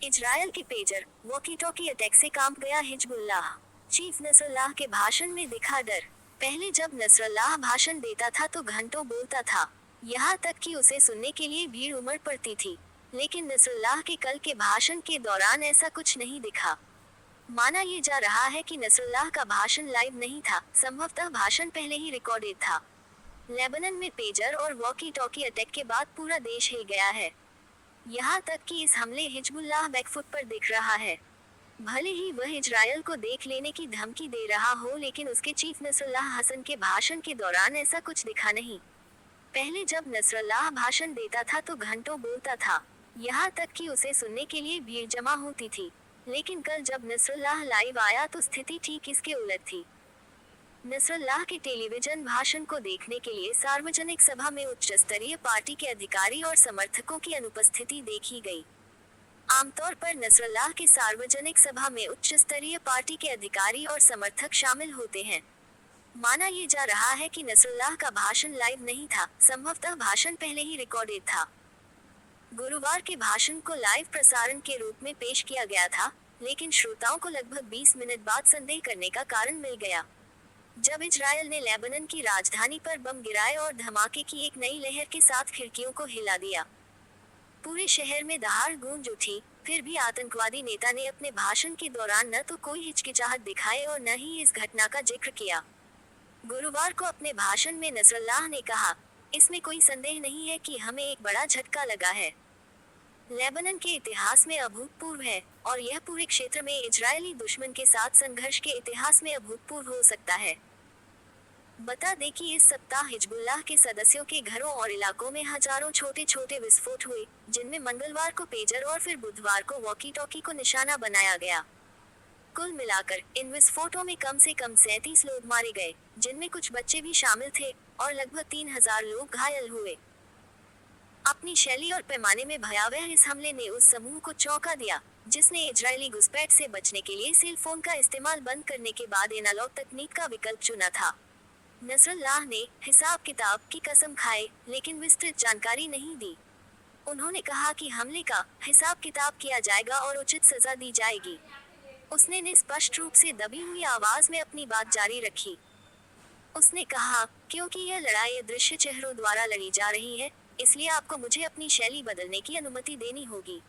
Israel के pager walkie talkie attack से कांप गया हिजबुल्लाह। चीफ नसरुल्लाह के भाषण में दिखा डर। पहले जब नसरुल्लाह भाषण देता था तो घंटों बोलता था, यहाँ तक कि उसे सुनने के लिए भीड़ उमड़ पड़ती थी। लेकिन नसरुल्लाह के कल के भाषण के दौरान ऐसा कुछ नहीं दिखा। माना ये जा रहा है कि नसरुल्लाह का भाषण लाइव नहीं था, संभवतः भाषण पहले ही रिकॉर्डेड था। लेबनान में पेजर और वॉकी टॉकी अटैक के बाद पूरा देश हिल गया है। यहाँ तक कि इस हमले हिजबुल्लाह बैकफुट पर दिख रहा है। भले ही वह इजरायल को देख लेने की धमकी दे रहा हो, लेकिन उसके चीफ नसरुल्लाह हसन के भाषण के दौरान ऐसा कुछ दिखा नहीं। पहले जब नसरुल्लाह भाषण देता था तो घंटों बोलता था, यहाँ तक कि उसे सुनने के लिए भीड़ जमा होती थी। लेकिन कल जब नसरुल्लाह लाइव आया तो स्थिति ठीक इसके उलट थी। नसरुल्लाह के टेलीविजन भाषण को देखने के लिए सार्वजनिक सभा में उच्च स्तरीय पार्टी के अधिकारी और समर्थकों की अनुपस्थिति देखी गई। आमतौर पर नसरुल्लाह की सार्वजनिक सभा में उच्च स्तरीय पार्टी के अधिकारी और समर्थक शामिल होते हैं। माना ये जा रहा है कि नसरुल्लाह का भाषण लाइव नहीं था, संभवतः भाषण पहले ही रिकॉर्डेड था। गुरुवार के भाषण को लाइव प्रसारण के रूप में पेश किया गया था, लेकिन श्रोताओं को लगभग 20 मिनट बाद संदेह करने का कारण मिल गया। जब इजरायल ने लेबनान की राजधानी पर बम गिराए और धमाके की एक नई लहर के साथ खिड़कियों को हिला दिया। पूरे शहर में दहाड़ गूंज उठी। फिर भी आतंकवादी नेता ने अपने भाषण के दौरान न तो कोई हिचकिचाहट दिखाए और न ही इस घटना का जिक्र किया। गुरुवार को अपने भाषण में नसरुल्लाह ने कहा, इसमें कोई संदेह नहीं है कि हमें एक बड़ा झटका लगा है। लेबनान के इतिहास में अभूतपूर्व है, और यह पूरे क्षेत्र में इजरायली दुश्मन के साथ संघर्ष के इतिहास में अभूतपूर्व हो सकता है। बता दें कि इस सप्ताह हिजबुल्लाह के सदस्यों के घरों और इलाकों में हजारों छोटे छोटे विस्फोट हुए, जिनमें मंगलवार को पेजर और फिर बुधवार को वॉकी टॉकी को निशाना बनाया गया। कुल मिलाकर इन विस्फोटों में कम से कम 37 लोग मारे गए, जिनमें कुछ बच्चे भी शामिल थे, और लगभग 3000 लोग घायल हुए। अपनी शैली और पैमाने में भयावह इस हमले ने उस समूह को चौंका दिया, जिसने इजरायली घुसपैठ से बचने के लिए सेल फोन का इस्तेमाल बंद करने के बाद एनालॉग तकनीक का विकल्प चुना था। नसरुल्लाह ने हिसाब किताब की कसम खाए, लेकिन विस्तृत जानकारी नहीं दी। उन्होंने कहा कि हमले का हिसाब किताब किया जाएगा और उचित सजा दी जाएगी। उसने स्पष्ट रूप से दबी हुई आवाज में अपनी बात जारी रखी। उसने कहा, क्योंकि यह लड़ाई अदृश्य चेहरों द्वारा लड़ी जा रही है, इसलिए आपको मुझे अपनी शैली बदलने की अनुमति देनी होगी।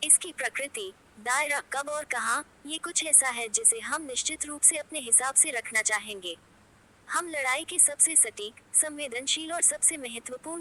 इसकी प्रकृति, दायरा, कब और कहां, ये कुछ ऐसा है जिसे हम निश्चित रूप से अपने हिसाब से रखना चाहेंगे। हम लड़ाई के सबसे सटीक, संवेदनशील और सबसे महत्वपूर्ण